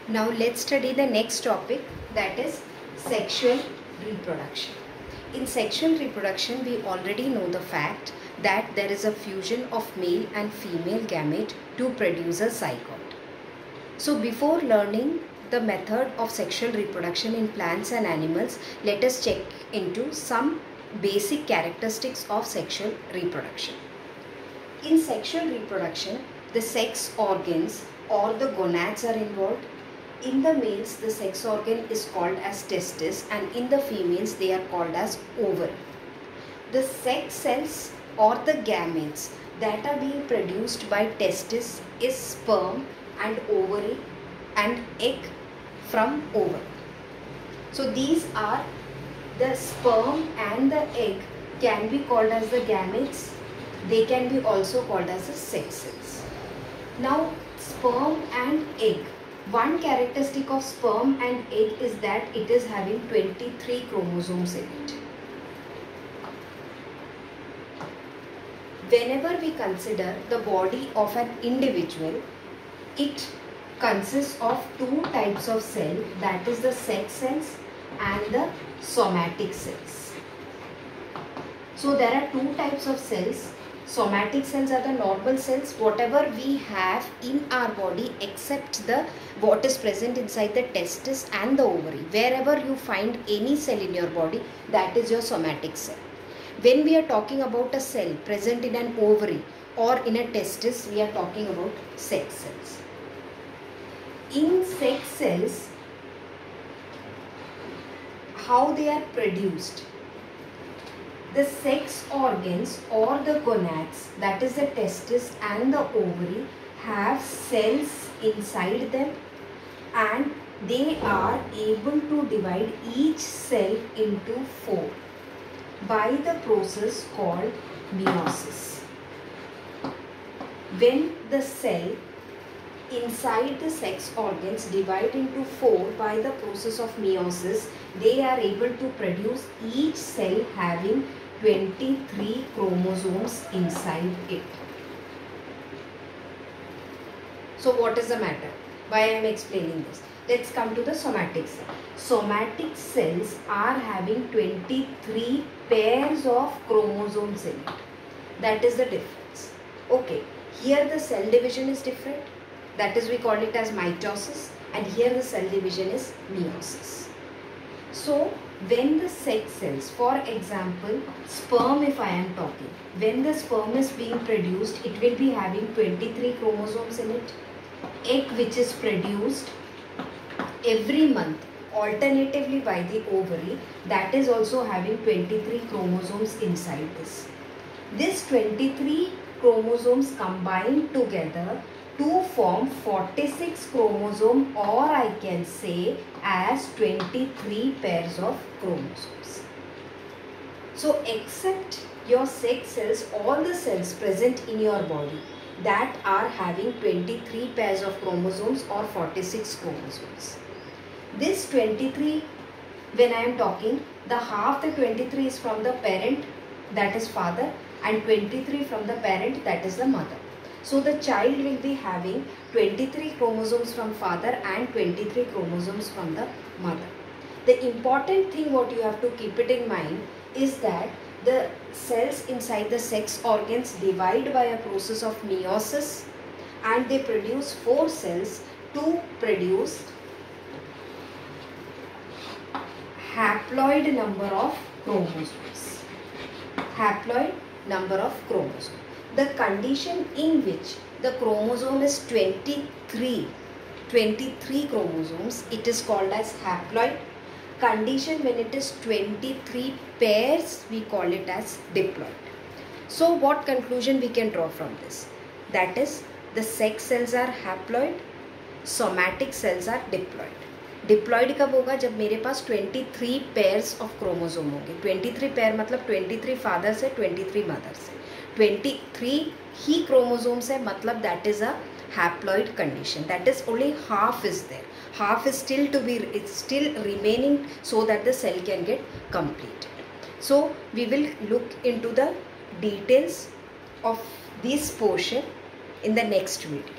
Now let's study the next topic, that is sexual reproduction. In sexual reproduction, we already know the fact that there is a fusion of male and female gamete to produce a zygote. So before learning the method of sexual reproduction in plants and animals, let us check into some basic characteristics of sexual reproduction. In sexual reproduction, the sex organs or the gonads are involved. In the males, the sex organ is called as testis, and in the females, they are called as ovary. The sex cells or the gametes that are being produced by testis is sperm and ovary and egg from ovary. So these are the sperm and the egg can be called as the gametes. They can be also called as the sex cells. Now sperm and egg. One characteristic of sperm and egg is that it is having 23 chromosomes in it. Whenever we consider the body of an individual, it consists of two types of cell, that is the sex cells and the somatic cells. So there are two types of cells. Somatic cells are the normal cells, whatever we have in our body except what is present inside the testis and the ovary. Wherever you find any cell in your body, that is your somatic cell. When we are talking about a cell present in an ovary or in a testis, we are talking about sex cells. In sex cells, how they are produced? The sex organs or the gonads, that is the testis and the ovary, have cells inside them, and they are able to divide each cell into 4 by the process called meiosis. When the cell inside the sex organs divide into 4 by the process of meiosis, they are able to produce each cell having 23 chromosomes inside it. So what is the matter? Why I am explaining this? Let's come to the somatic cell. Somatic cells are having 23 pairs of chromosomes in it. That is the difference. Okay, here the cell division is different. That is, we call it as mitosis, and here the cell division is meiosis. So when the sex cells, for example sperm, if I am talking, when the sperm is being produced, it will be having 23 chromosomes in it. Egg, which is produced every month alternatively by the ovary, that is also having 23 chromosomes inside this. This 23 chromosomes combined together to form 46 chromosome, or I can say as 23 pairs of chromosomes. So except your sex cells, all the cells present in your body that are having 23 pairs of chromosomes or 46 chromosomes. This 23, when I am talking, the half the 23 is from the parent, that is father, and 23 from the parent, that is the mother. So the child will be having 23 chromosomes from father and 23 chromosomes from the mother. The important thing what you have to keep it in mind is that the cells inside the sex organs divide by a process of meiosis, and they produce 4 cells to produce haploid number of chromosomes. Haploid number of chromosomes. The condition in which the chromosome is 23 chromosomes, it is called as haploid. Condition when it is 23 pairs, we call it as diploid. So what conclusion we can draw from this? That is, the sex cells are haploid, somatic cells are diploid. Diploid कब होगा? जब मेरे पास 23 pairs of chromosome होंगे. 23 pair मतलब 23 father से, 23 mother से. 23 ही chromosomes है, मतलब that is a haploid condition. That is, only half is there. Half is still to be, it's still remaining so that the cell can get completed. So we will look into the details of this portion in the next video.